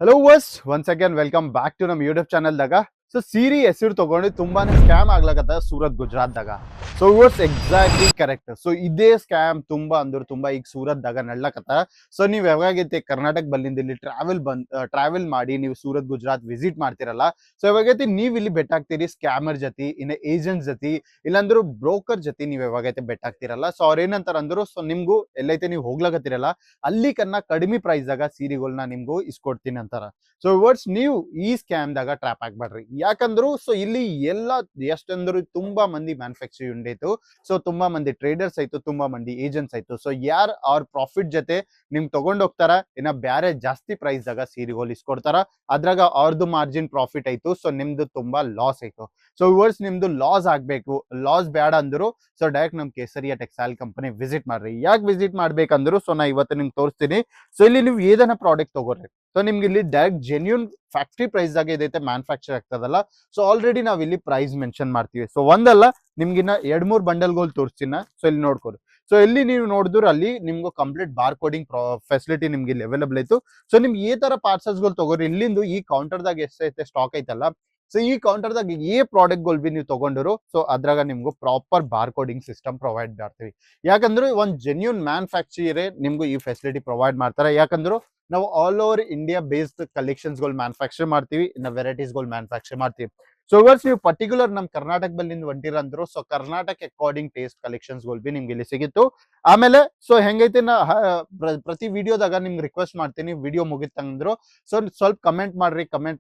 Hello viewers once again welcome back to ನಮ್ಮ YouTube ಚಾನಲ್ದಾಗ. So ಸೀರಿ ಹೆಸರು ತಗೊಂಡು ತುಂಬಾನೇ ಸ್ಕ್ಯಾಮ್ ಆಗ್ಲಕತ್ತ ಸೂರತ್ ಗುಜರಾತ್ದಾಗ. So viewers exactly correct. So ಇದೇ ಸ್ಕ್ಯಾಮ್ ತುಂಬಾ ಈಗ ಸೂರತ್ದಾಗ ನಡ್ಲಕತ್ತ. ಸೊ ನೀವು ಯಾವಾಗೈತೆ ಕರ್ನಾಟಕ ಬಂದಿಂದ ಇಲ್ಲಿ ಟ್ರಾವೆಲ್ ಮಾಡಿ ನೀವು ಸೂರತ್ ಗುಜರಾತ್ ವಿಸಿಟ್ ಮಾಡ್ತಿರಲ್ಲ. ಸೊ ಯಾವಾಗೈತೆ ನೀವು ಇಲ್ಲಿ ಬೆಟ್ ಆಗ್ತೀರಿ ಸ್ಕ್ಯಾಮರ್ ಜೊತೆ, ಇನ್ನ ಏಜೆಂಟ್ ಜೊತೆ, ಇಲ್ಲಾಂದ್ರೂ ಬ್ರೋಕರ್ ಜೊತೆ ನೀವು ಯಾವಾಗೈತೆ ಬೆಟ್ ಆಗ್ತಿರಲ್ಲ. ಸೊ ಅವ್ರ ಏನಂತಾರ ಅಂದ್ರು, ಸೊ ನಿಮ್ಗೂ ಎಲ್ಲೈತೆ ನೀವು ಹೋಗ್ಲಾಕತ್ತಿರಲ್ಲ ಅಲ್ಲಿ ಕಡಿಮೆ ಪ್ರೈಸ್ ದಾಗ ಸೀರೆಗಳನ್ನ ನಿಮ್ಗೂ ಇಸ್ಕೊಡ್ತೀನಿ ಅಂತಾರ. ಸೊ ವರ್ಡ್ಸ್ ನೀವು ಈ ಸ್ಕ್ಯಾಮ್ ದಾಗ ಟ್ರಾಪ್ ಆಗ್ಬೇಡ್ರಿ. ಯಾಕಂದ್ರು ಸೊ ಇಲ್ಲಿ ಎಲ್ಲ ಎಷ್ಟಂದ್ರು ತುಂಬಾ ಮಂದಿ ಮ್ಯಾನುಫ್ಯಾಕ್ಚರ್ ಉಂಡೈತು. ಸೊ ತುಂಬಾ ಮಂದಿ ಟ್ರೇಡರ್ಸ್ ಆಯ್ತು, ತುಂಬಾ ಮಂದಿ ಏಜೆಂಟ್ಸ್ ಆಯ್ತು. ಸೊ ಯಾರ್ ಅವ್ರ ಪ್ರಾಫಿಟ್ ಜೊತೆ ನಿಮ್ ತಗೊಂಡ್ ಹೋಗ್ತಾರ, ಇನ್ನ ಬ್ಯಾರೆ ಜಾಸ್ತಿ ಪ್ರೈಸ್ ದಾಗ ಸೀರೆಗಳು ಇಸ್ಕೊಡ್ತಾರ. ಅದ್ರಾಗ ಅವ್ರದ್ದು ಮಾರ್ಜಿನ್ ಪ್ರಾಫಿಟ್ ಆಯ್ತು. ಸೊ ನಿಮ್ದು ತುಂಬಾ ಲಾಸ್ ಆಯ್ತು. ಸೊ ವರ್ಡ್ಸ್ ನಿಮ್ದು ಲಾಸ್ ಆಗ್ಬೇಕು, ಲಾಸ್ ಬೇಡ ಅಂದ್ರು ಸೊ ಡೈರೆಕ್ಟ್ ನಮ್ ಕೇಸರಿಯಾ ಟೆಕ್ಸ್ಟೈಲ್ ಕಂಪನಿ ವಿಸಿಟ್ ಮಾಡ್ರಿ. ಯಾಕೆ ವಿಸಿಟ್ ಮಾಡ್ಬೇಕಂದ್ರು ಸೊ ನಾ ಇವತ್ತು ನಿಮ್ಗೆ ತೋರಿಸ್ತೀನಿ. ಸೊ ಇಲ್ಲಿ ನೀವು ಏದನ್ನ ಪ್ರಾಡಕ್ಟ್ ತಗೋರಿ, ಸೊ ನಿಮ್ಗೆ ಇಲ್ಲಿ ಡೈರೆಕ್ಟ್ ಜೆನ್ಯೂನ್ ಫ್ಯಾಕ್ಟ್ರಿ ಪ್ರೈಸ್ ದಾಗ ಇದೈತೆ ಮ್ಯಾನುಫ್ಯಾಕ್ಚರ್ ಆಗ್ತದಲ್ಲ. ಸೊ ಆಲ್ರೆಡಿ ನಾವ್ ಇಲ್ಲಿ ಪ್ರೈಸ್ ಮೆನ್ಷನ್ ಮಾಡ್ತೀವಿ. ಸೊ ಒಂದಲ್ಲ ನಿಮ್ಗಿನ್ನ 2-3 ಬಂಡಲ್ಗಳು ತೋರಿಸ್ತೀನ. ಸೊ ಇಲ್ಲಿ ನೋಡ್ಕೊರಿ. ಸೊ ಎಲ್ಲಿ ನೀವು ನೋಡಿದ್ರು ಅಲ್ಲಿ ನಿಮ್ಗೆ ಕಂಪ್ಲೀಟ್ ಬಾರ್ ಕೋಡಿಂಗ್ ಫೆಸಿಲಿಟಿ ನಿಮ್ಗೆ ಇಲ್ಲಿ ಅವೈಲೇಬಲ್ ಆಯ್ತು. ಸೊ ನಿಮ್ಗೆ ಈ ತರ ಪಾರ್ಸಲ್ಸ್ಗಳು ತಗೋರಿ. ಇಲ್ಲಿಂದು ಈ ಕೌಂಟರ್ದಾಗ ಎಷ್ಟೈತೆ ಸ್ಟಾಕ್ ಐತಲ್ಲ, ಸೊ ಈ ಕೌಂಟರ್ದಾಗ ಪ್ರಾಡಕ್ಟ್ಗಳು ಬಿ ನೀವು ತಗೊಂಡಿರು ಸೊ ಅದ್ರಾಗ ನಿಮ್ಗೂ proper bar coding system provide ಮಾಡ್ತೀವಿ. ಯಾಕಂದ್ರೆ ಒಂದ್ ಜೆನ್ಯೂನ್ ಮ್ಯಾನುಫ್ಯಾಕ್ಚರೇ ನಿಮ್ಗೂ ಈ ಫೆಸಿಲಿಟಿ ಪ್ರೊವೈಡ್ ಮಾಡ್ತಾರೆ. ಯಾಕಂದ್ರೆ ನಾವು ಆಲ್ ಓವರ್ ಇಂಡಿಯಾ ಬೇಸ್ಡ್ ಕಲೆಕ್ಷನ್ಸ್ಗಳು ಮ್ಯಾನುಫ್ಯಾಕ್ಚರ್ ಮಾಡ್ತೀವಿ, ಇನ್ನ ವೆರೈಟೀಸ್ಗಳು ಮ್ಯಾನುಫ್ಯಾಕ್ಚರ್ ಮಾಡ್ತೀವಿ. ಸೊ ಇವರ್ಸ್ ನೀವು ಪರ್ಟಿಕ್ಯುಲರ್ ನಮ್ ಕರ್ನಾಟಕ ಬಲ್ಲಿಂದ ಹೊಂಟಿರಂದ್ರು ಸೊ ಕರ್ನಾಟಕ ಅಕಾರ್ಡಿಂಗ್ ಟೇಸ್ಟ್ ಕಲೆಕ್ಷನ್ಸ್ಗಳು ಬಿ ನಿಮ್ಗೆ ಇಲ್ಲಿ ಸಿಗಿತ್ತು. ಆಮೇಲೆ ಸೊ ಹೆಂಗೈತೆ ನಾ ಪ್ರತಿ ವಿಡಿಯೋದಾಗ ನಿಮ್ಗೆ ರಿಕ್ವೆಸ್ಟ್ ಮಾಡ್ತೀನಿ, ವಿಡಿಯೋ ಮುಗಿತಂದ್ರು ಸೊ ಸ್ವಲ್ಪ ಕಮೆಂಟ್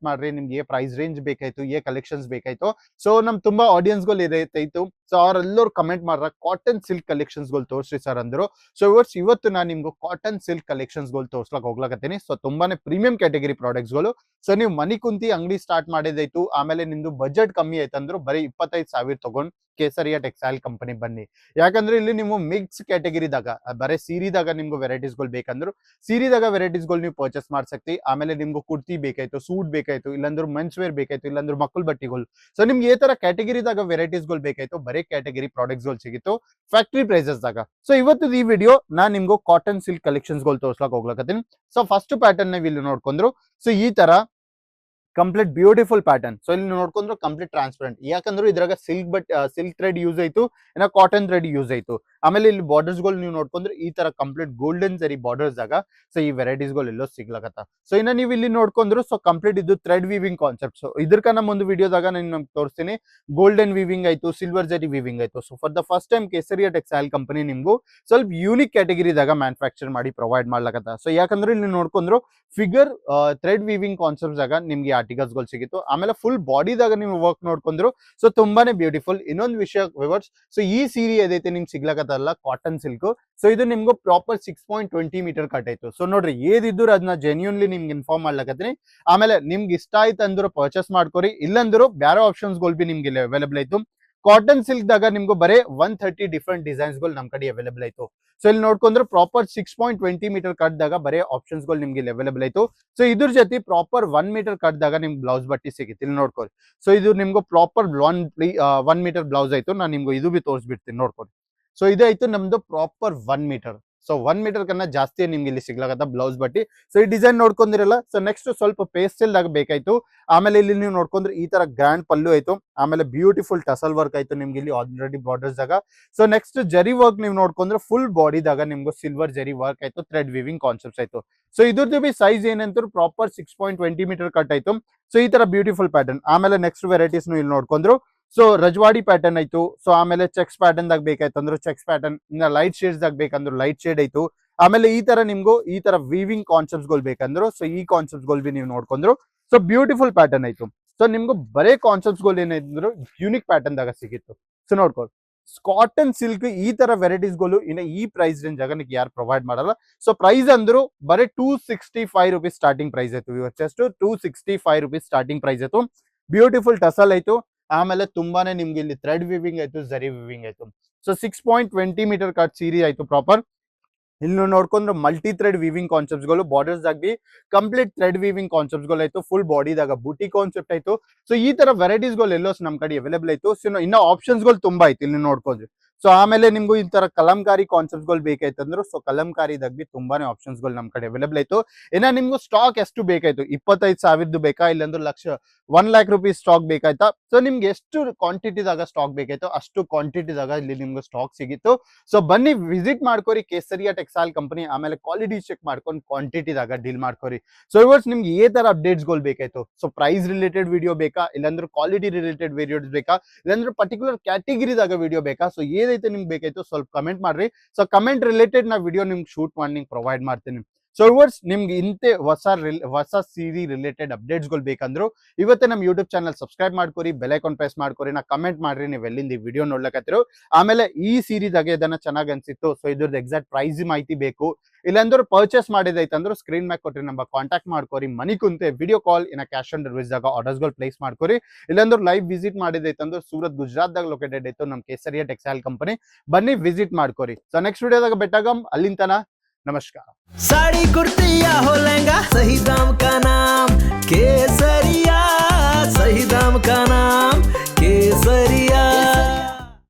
ಮಾಡ್ರಿ ನಿಮ್ಗೆ ಏ ಪ್ರೈಸ್ ರೇಂಜ್ ಬೇಕಾಯ್ತು, ಏ ಕಲೆಕ್ಷನ್ಸ್ ಬೇಕಾಯ್ತು. ಸೊ ನಮ್ ತುಂಬಾ ಆಡಿಯನ್ಸ್ಗಳು ಇದೈತು. ಸೊ ಅವ್ರೆಲ್ಲರೂ ಕಮೆಂಟ್ ಮಾಡ್ರ ಕಾಟನ್ ಸಿಲ್ಕ್ ಕಲೆಕ್ಷನ್ಸ್ಗಳು ತೋರಿಸ್ರಿ ಸರ್ ಅಂದ್ರು. ಸೊ ಇವತ್ತು ನಾನು ನಿಮ್ಗೆ ಕಾಟನ್ ಸಿಲ್ಕ್ ಕಲೆಕ್ಷನ್ಸ್ಗಳು ತೋರ್ಸ್ಲಕ್ ಹೋಗ್ಲಕತ್ತೀನಿ. ಸೊ ತುಂಬಾನೇ ಪ್ರೀಮಿಯಂ ಕ್ಯಾಟಗರಿ ಪ್ರಾಡಕ್ಟ್ಸ್ಗಳು. ಸೊ ನೀವು ಮನಿ ಕುಂತಿ ಅಂಗಡಿ ಸ್ಟಾರ್ಟ್ ಮಾಡಿದೈತು, ಆಮೇಲೆ ನಿಮ್ದು ಬಜೆಟ್ ಕಮ್ಮಿ ಆಯ್ತಂದ್ರು ಬರೀ 25,000 ತಗೊಂಡ್ ಕೇಸರಿಯಾ ಟೆಕ್ಸ್ಟೈಲ್ ಕಂಪನಿ ಬನ್ನಿ. ಯಾಕಂದ್ರೆ ಇಲ್ಲಿ ನೀವು ಮಿಕ್ಸ್ ಕ್ಯಾಟಗರಿದಾಗ ಬರೀ ಸೀರಿದಾಗ ನಿಮ್ಗೆ ವೆರೈಟೀಸ್ಗಳು ಬೇಕಂದ್ರು ಸೀರಿದಾಗ ವೆರೈಟೀಸ್ಗಳು ನೀವು ಪರ್ಚೇಸ್ ಮಾಡ್ಸಕ್ತಿ. ಆಮೇಲೆ ನಿಮ್ಗೆ ಕುರ್ತಿ ಬೇಕಾಯ್ತು, ಸೂಟ್ ಬೇಕಾಯ್ತು, ಇಲ್ಲಾಂದ್ರೆ ಮೆನ್ಸ್ ವೇರ್ ಬೇಕಾಯ್ತು, ಇಲ್ಲಾಂದ್ರೆ ಮಕ್ಕಳ ಬಟ್ಟಿಗಳು. ಸೊ ನಿಮ್ಗೆ ಈ ತರ ಕ್ಯಾಟಗರಿದಾಗ ವೆರೈಟೀಸ್ಗಳು ಬೇಕಾಯ್ತು, ಬರೀ ಕ್ಯಾಟಗರಿ ಪ್ರಾಡಕ್ಟ್ಸ್ಗಳು ಸಿಗಿತ್ತು ಫ್ಯಾಕ್ಟ್ರಿ ಪ್ರೈಸಸ್ ದಾಗ. ಸೊ ಇವತ್ತು ಈ ವಿಡಿಯೋ ನಾನ್ ನಿಮ್ಗೂ ಕಾಟನ್ ಸಿಲ್ಕ್ ಕಲೆಕ್ಷನ್ಸ್ಗಳು ತೋರ್ಸ್ಲಕ್ ಹೋಗ್ಲಕತ್ತೀನಿ. ಸೊ ಫಸ್ಟ್ ಪ್ಯಾಟರ್ನ್ ನೀವು ಇಲ್ಲಿ ನೋಡ್ಕೊಂಡ್ರು ಸೊ ಈ ತರ ಕಂಪ್ಲೀಟ್ ಬ್ಯೂಟಿಫುಲ್ ಪ್ಯಾಟರ್ನ್. ಸೊ ಇಲ್ಲಿ ನೋಡ್ಕೊಂಡ್ರು ಕಂಪ್ಲೀಟ್ ಟ್ರಾನ್ಸ್ಪರೆಂಟ್. ಯಾಕಂದ್ರೆ ಇದ್ರಾಗ ಸಿಲ್ಕ್ ಥ್ರೆಡ್ ಯೂಸ್ ಆಯ್ತು, ಇನ್ನ ಕಾಟನ್ ಥ್ರೆಡ್ ಯೂಸ್ ಆಯ್ತು. ಆಮೇಲೆ ಇಲ್ಲಿ ಬಾರ್ಡರ್ಸ್ ಗಳು ನೀವು ನೋಡ್ಕೊಂಡ್ರೆ ಈ ತರ ಕಂಪ್ಲೀಟ್ ಗೋಲ್ಡನ್ ಸರಿ ಬಾರ್ಡರ್ಸ್ ಆಗ ಸೊ ಈ ವೆರೈಟೀಸ್ ಗಳು ಎಲ್ಲೋ ಸಿಗ್ಲಕತ್ತ. ಸೊ ಇನ್ನ ನೀವು ಇಲ್ಲಿ ನೋಡ್ಕೊಂಡ್ರು ಸೊ ಕಂಪ್ಲೀಟ್ ಇದು ಥ್ರೆಡ್ ವೀವಿಂಗ್ ಕಾನ್ಸೆಪ್ಟ್. ಸೊ ಇದರ್ಕನ್ನ ಒಂದು ವಿಡಿಯೋದಾಗ ನಾನು ನಿಮ್ಗೆ ತೋರಿಸ್ತೀನಿ. ಗೋಲ್ಡನ್ ವೀವಿಂಗ್ ಆಯ್ತು, ಸಿಲ್ವರ್ ಜರಿ ವೀವಿಂಗ್ ಆಯ್ತು. So for the first time Kesariya textile company ನಿಮ್ಗೂ ಸ್ವಲ್ಪ ಯೂನಿಕ್ ಕ್ಯಾಟಗರಿದಾಗ ಮ್ಯಾನುಫ್ಯಾಕ್ಚರ್ ಮಾಡಿ ಪ್ರೊವೈಡ್ ಮಾಡ್ಲಕತ್ತ. ಸೊ ಯಾಕಂದ್ರೆ ಇಲ್ಲಿ ನೋಡ್ಕೊಂಡ್ರು ಫಿಗರ್ ಥ್ರೆಡ್ ವೀವಿಂಗ್ ಕಾನ್ಸೆಪ್ಟ್ಸ್ ಆಗ ನಿಮ್ಗೆ ಆರ್ಟಿಕಲ್ಸ್ ಗಳು ಸಿಗಿತ್ತು. ಆಮೇಲೆ ಫುಲ್ ಬಾಡಿದಾಗ ನೀವು ವರ್ಕ್ ನೋಡ್ಕೊಂಡ್ರು ಸೊ ತುಂಬಾನೇ ಬ್ಯೂಟಿಫುಲ್. ಇನ್ನೊಂದು ವಿಷಯ ವಿವರ್ಸ್, ಸೊ ಈ ಸೀರೆ ಏದೈತೆ ನಿಮ್ಗೆ ಸಿಗ್ಲಕತ್ತಲ್ಲ ಕಾಟನ್ ಸಿಲ್ಕ್, ಸೊ ಇದು ನಿಮ್ಗೂ ಪ್ರಾಪರ್ 6.20 ಮೀಟರ್ ಕಟ್ ಆಯ್ತು. ಸೊ ನೋಡ್ರಿ ಏದಿದ್ರು ಅದನ್ನ ಜೆನ್ಯೂನ್ಲಿ ನಿಮ್ಗೆ ಇನ್ಫಾರ್ಮ್ ಮಾಡ್ಲಕತ್ತೀನಿ. ಆಮೇಲೆ ನಿಮ್ಗೆ ಇಷ್ಟ ಆಯ್ತು ಅಂದ್ರು ಪರ್ಚೇಸ್ ಮಾಡ್ಕೊರಿ, ಇಲ್ಲಂದ್ರು ಬೇರೆ ಆಪ್ಷನ್ಸ್ ಗಳು ಬಿ ನಿಮ್ಗೆ ಇಲ್ಲಿ ಅವೈಲೇಬಲ್ ಆಯ್ತು. ಕಾಟನ್ ಸಿಲ್ಕ್ ದಾಗ ನಿಮ್ಗೂ ಬರೇ 130 ಡಿಫ್ರೆಂಟ್ ಡಿಸೈನ್ಸ್ ಗಳು ನಮ್ ಕಡೆ ಅವೈಲೇಬಲ್ ಆಯ್ತು. ಸೊ ಇಲ್ಲಿ ನೋಡ್ಕೊಂಡ್ರೆ ಪ್ರಾಪರ್ 6.20 ಮೀಟರ್ ಕಟ್ ದಾಗ ಬರೇ ಆಪ್ಷನ್ಸ್ ಗಳು ನಿಮ್ಗೆ ಇಲ್ಲಿ ಅವೈಲೇಬಲ್ ಆಯ್ತು. ಸೊ ಇದ್ರ ಜೊತೆ ಪ್ರಾಪರ್ 1 ಮೀಟರ್ ಕಟ್ ದಾಗ ನಿಮ್ಗೆ ಬ್ಲೌಸ್ ಬಟ್ಟಿ ಸಿಗುತ್ತೆ. ಇಲ್ಲಿ ನೋಡ್ಕೊಳ್ಳಿ. ಸೊ ಇದು ನಿಮ್ಗೂ ಪ್ರಾಪರ್ 1 ಮೀಟರ್ ಬ್ಲೌಸ್ ಆಯ್ತು. ನಾನು ನಿಮ್ಗೆ ಇದು ಬಿ ತೋರಿಸ್ಬಿಡ್ತೀನಿ ನೋಡ್ಕೊಳ್ಳಿ. ಸೊ ಇದಾಯ್ತು ನಮ್ದು ಪ್ರಾಪರ್ 1 ಮೀಟರ್. ಸೊ 1 ಮೀಟರ್ ಕನ್ನ ಜಾಸ್ತಿ ನಿಮ್ಗೆ ಇಲ್ಲಿ ಸಿಗ್ಲಾಗತ್ತ ಬ್ಲೌಸ್ ಬಟ್ಟಿ. ಸೊ ಈ ಡಿಸೈನ್ ನೋಡ್ಕೊಂಡಿರಲ್ಲ. ಸೊ ನೆಕ್ಸ್ಟ್ ಸ್ವಲ್ಪ ಪೇಸ್ಟಲ್ ದಾಗ ಬೇಕಾಯ್ತು. ಆಮೇಲೆ ಇಲ್ಲಿ ನೀವು ನೋಡ್ಕೊಂಡ್ರೆ ಈ ತರ ಗ್ರ್ಯಾಂಡ್ ಪಲ್ಲು ಆಯ್ತು. ಆಮೇಲೆ ಬ್ಯೂಟಿಫುಲ್ ಟಸಲ್ ವರ್ಕ್ ಆಯ್ತು ನಿಮ್ಗೆ ಇಲ್ಲಿ ಆಲ್ರೆಡಿ ಬಾರ್ಡರ್ಸ್ ದಾಗ. ಸೊ ನೆಕ್ಸ್ಟ್ ಜರಿ ವರ್ಕ್ ನೀವು ನೋಡ್ಕೊಂಡ್ರೆ ಫುಲ್ ಬಾಡಿದಾಗ ನಿಮ್ಗೂ ಸಿಲ್ವರ್ ಜರಿ ವರ್ಕ್ ಆಯ್ತು, ಥ್ರೆಡ್ ವಿವಿಂಗ್ ಕಾನ್ಸೆಪ್ಟ್ಸ್ ಆಯ್ತು. ಸೊ ಇದ್ರದ್ದು ಬಿ ಸೈಜ್ ಏನಂತ ಪ್ರಾಪರ್ 6.20 ಮೀಟರ್ ಕಟ್ ಆಯ್ತು. ಸೊ ಈ ತರ ಬ್ಯೂಟಿಫುಲ್ ಪ್ಯಾಟರ್ನ್. ಆಮೇಲೆ ನೆಕ್ಸ್ಟ್ ವೆರೈಟೀಸ್ ಇಲ್ಲಿ ನೋಡ್ಕೊಂಡ್ರು ಸೊ ರಜವಾಡಿ ಪ್ಯಾಟರ್ನ್ ಆಯ್ತು. ಸೊ ಆಮೇಲೆ ಚೆಕ್ಸ್ ಪ್ಯಾಟರ್ನ್ ದಾಗ ಬೇಕಾಯ್ತು ಅಂದ್ರೆ ಚೆಕ್ಸ್ ಪ್ಯಾಟರ್ನ್, ಇನ್ನ ಲೈಟ್ ಶೇಡ್ಸ್ ದಾಗ ಬೇಕಂದ್ರೆ ಲೈಟ್ ಶೇಡ್ ಆಯ್ತು. ಆಮೇಲೆ ಈ ತರ ನಿಮ್ಗೂ ಈ ತರ ವೀವಿಂಗ್ ಕಾನ್ಸೆಪ್ಟ್ಸ್ ಗಳು ಬೇಕಂದ್ರು ಸೊ ಈ ಕಾನ್ಸೆಪ್ಟ್ಸ್ ಗಳು ಬಿ ನೀವು ನೋಡ್ಕೊಂಡ್ರು ಸೊ ಬ್ಯೂಟಿಫುಲ್ ಪ್ಯಾಟರ್ನ್ ಆಯ್ತು. ಸೊ ನಿಮ್ಗೂ ಬರೇ ಕಾನ್ಸೆಪ್ಟ್ಸ್ ಗಳು ಏನಿದ್ರು ಯೂನಿಕ್ ಪ್ಯಾಟರ್ನ್ ದಾಗ ಸಿಗಿತ್ತು. ಸೊ ನೋಡ್ಕೊಳ್ಳಿ ಕಾಟನ್ ಸಿಲ್ಕ್ ಈ ತರ ವೆರೈಟೀಸ್ ಗಳು ಇನ್ನ ಈ ಪ್ರೈಸ್ ರೇಂಜ್ ಆಗ ಯಾರು ಪ್ರೊವೈಡ್ ಮಾಡಲ್ಲ. ಸೊ ಪ್ರೈಸ್ ಅಂದ್ರು ಬರೀ 265 ರುಪೀಸ್ ಸ್ಟಾರ್ಟಿಂಗ್ ಪ್ರೈಸ್ ಆಯ್ತು. ಜಸ್ಟ್ 265 ರುಪೀಸ್ ಸ್ಟಾರ್ಟಿಂಗ್ ಪ್ರೈಸ್ ಆಯ್ತು. ಬ್ಯೂಟಿಫುಲ್ ಟಸಲ್ ಆಯ್ತು. ಆಮೇಲೆ ತುಂಬಾನೇ ನಿಮ್ಗೆ ಇಲ್ಲಿ ಥ್ರೆಡ್ ವಿವಿಂಗ್ ಆಯ್ತು, ಜರಿ ವಿವಿಂಗ್ ಆಯ್ತು. ಸೊ 6.20 ಮೀಟರ್ ಕಟ್ ಸೀರೆ ಆಯ್ತು ಪ್ರಾಪರ್. ಇಲ್ಲಿ ನೋಡ್ಕೊಂಡ್ರೆ ಮಲ್ಟಿ ಥ್ರೆಡ್ ವೀವಿಂಗ್ ಕಾನ್ಸೆಪ್ಟ್ಸ್ ಗಳು ಬಾರ್ಡರ್ಸ್ ಆಗಿ ಕಂಪ್ಲೀಟ್ ಥ್ರೆಡ್ ವೀವಿಂಗ್ ಕಾನ್ಸೆಪ್ಟ್ಸ್ ಗಳು ಆಯ್ತು. ಫುಲ್ ಬಾಡಿದಾಗ ಬೂಟಿ ಕಾನ್ಸೆಪ್ಟ್ ಆಯ್ತು. ಸೊ ಈ ತರ ವೆರೈಟೀಸ್ ಗಳು ಎಲ್ಲೋ ನಮ್ ಕಡೆ ಅವೈಲೇಬಲ್ ಆಯ್ತು. ಸೊ ಇನ್ನ ಆಪ್ಷನ್ಸ್ ಗಳು ತುಂಬಾ ಆಯ್ತು ಇಲ್ಲಿ ನೋಡ್ಕೊಂಡ್ರಿ. ಸೊ ಆಮೇಲೆ ನಿಮ್ಗೂ ಈ ತರ ಕಲಂಕಾರಿ ಕಾನ್ಸೆಪ್ಟ್ ಗಳು ಬೇಕಾಯ್ತಂದ್ರು ಸೊ ಕಲಂಕಾರಿದಾಗ ಬಿ ತುಂಬಾನೇ ಆಪ್ಷನ್ಸ್ ಗಳು ನಮ್ ಕಡೆ ಅವೈಲೇಬಲ್ ಆಯ್ತು. ಇನ್ನ ನಿಮ್ಗೂ ಸ್ಟಾಕ್ ಎಷ್ಟು ಬೇಕಾಯ್ತು, 25,000 ಬೇಕಾ ಇಲ್ಲಾಂದ್ರೆ 1 lakh rupees ಸ್ಟಾಕ್ ಬೇಕಾಯ್ತಾ? ಸೊ ನಿಮ್ಗೆ ಎಷ್ಟು ಕ್ವಾಂಟಿಟಿದಾಗ ಸ್ಟಾಕ್ ಬೇಕಾಯ್ತು ಅಷ್ಟು ಕ್ವಾಂಟಿಟಿದಾಗ ಇಲ್ಲಿ ನಿಮ್ಗೆ ಸ್ಟಾಕ್ ಸಿಗಿತ್ತು. ಸೊ ಬನ್ನಿ ವಿಸಿಟ್ ಮಾಡ್ಕೋರಿ ಕೇಸರಿಯಾ ಟೆಕ್ಸ್ಟೈಲ್ ಕಂಪನಿ, ಆಮೇಲೆ ಕ್ವಾಲಿಟಿ ಚೆಕ್ ಮಾಡ್ಕೊಂಡು ಕ್ವಾಂಟಿಟಿದಾಗ ಡೀಲ್ ಮಾಡ್ಕೋರಿ. ಸೊ ಇವರ್ಸ್ ನಿಮ್ಗೆ ಈ ತರ ಅಪ್ಡೇಟ್ಸ್ ಗಳು ಬೇಕಾಯ್ತು, ಸೊ ಪ್ರೈಸ್ ರಿಲೇಟೆಡ್ ವಿಡಿಯೋ ಬೇಕಾ ಇಲ್ಲಾಂದ್ರೆ ಕ್ವಾಲಿಟಿ ರಿಲೇಟೆಡ್ ವಿಡಿಯೋಸ್ ಬೇಕಾ ಇಲ್ಲಾಂದ್ರೆ ಪರ್ಟಿಕ್ಯುಲರ್ ಕ್ಯಾಟಗಿರಿದಾಗ ವಿಡಿಯೋ ಬೇಕಾ, ಸೊ ಏದೈತೆ ನಿಮ್ಗೆ ಬೇಕಾಯ್ತು ಸ್ವಲ್ಪ ಕಮೆಂಟ್ ಮಾಡ್ರಿ. ಸೊ ಕಮೆಂಟ್ ರಿಲೇಟೆಡ್ ನಾ ವಿಡಿಯೋ ನಿಮ್ಗೆ ಶೂಟ್ ಮಾಡಿ ನಿಮ್ಗೆ ಪ್ರೊವೈಡ್ ಮಾಡ್ತೀನಿ. ಸೊ ಇವರ್ಸ್ ನಿಮ್ಗೆ ಇಂತೆ ಹೊಸ ಸೀರಿ ರಿಲೇಟೆಡ್ ಅಪ್ಡೇಟ್ಸ್ ಗಳು ಬೇಕಂದ್ರು ಇವತ್ತೇ ನಮ್ಮ ಯೂಟ್ಯೂಬ್ ಚಾನಲ್ ಸಬ್ಸ್ಕ್ರೈಬ್ ಮಾಡ್ಕೊರಿ, ಬೆಲ್ ಐಕಾನ್ ಪ್ರೆಸ್ ಮಾಡ್ಕೊರಿ, ನಾ ಕಮೆಂಟ್ ಮಾಡ್ರಿ ನೀವು ಎಲ್ಲಿಂದ ಈ ವಿಡಿಯೋ ನೋಡ್ಲಕತ್ತಿರೋ. ಆಮೇಲೆ ಈ ಸೀರೀಸ್ ಇದನ್ನ ಚೆನ್ನಾಗಿ ಅನ್ಸಿತ್ತು, ಸೊ ಇದ್ರದ್ದು ಎಕ್ಸಾಕ್ಟ್ ಪ್ರೈಸ್ ಮಾಹಿತಿ ಬೇಕು ಇಲ್ಲಾಂದ್ರೆ ಪರ್ಚೇಸ್ ಮಾಡಿದೈತಂದ್ರೆ ಸ್ಕ್ರೀನ್ ಮ್ಯಾಗ್ ಕೊಟ್ರಿ ನಂಬರ್ ಕಾಂಟ್ಯಾಕ್ಟ್ ಮಾಡ್ಕೊರಿ. ಮನಿ ಕುಂತೆ ವಿಡಿಯೋ ಕಾಲ್ ಇನ್ನ ಕ್ಯಾಶ್ ಆನ್ ಡೆಲಿವರಿ ದಾಗ ಆರ್ಡರ್ಸ್ ಗಳು ಪ್ಲೇಸ್ ಮಾಡ್ಕೊರಿ. ಇಲ್ಲಾಂದ್ರೆ ಲೈವ್ ವಿಸಿಟ್ ಮಾಡಿದೈತಂದ್ರೆ ಸೂರತ್ ಗುಜರಾತ್ ದಾಗ ಲೊಕೇಟೆಡ್ ಐತು ನಮ್ ಕೇಸರಿಯಾ ಟೆಕ್ಸ್ಟೈಲ್ ಕಂಪನಿ, ಬನ್ನಿ ವಿಸಿಟ್ ಮಾಡ್ಕೊರಿ. ಸೊ ನೆಕ್ಸ್ಟ್ ವಿಡಿಯೋದಾಗ ಬೆಟ್ಟಾಗಮ್, ಅಲ್ಲಿಂತನ नमस्कार। साड़ी कुर्ती या हो लहंगा, सही दाम का नाम केसरिया, सही दाम का नाम।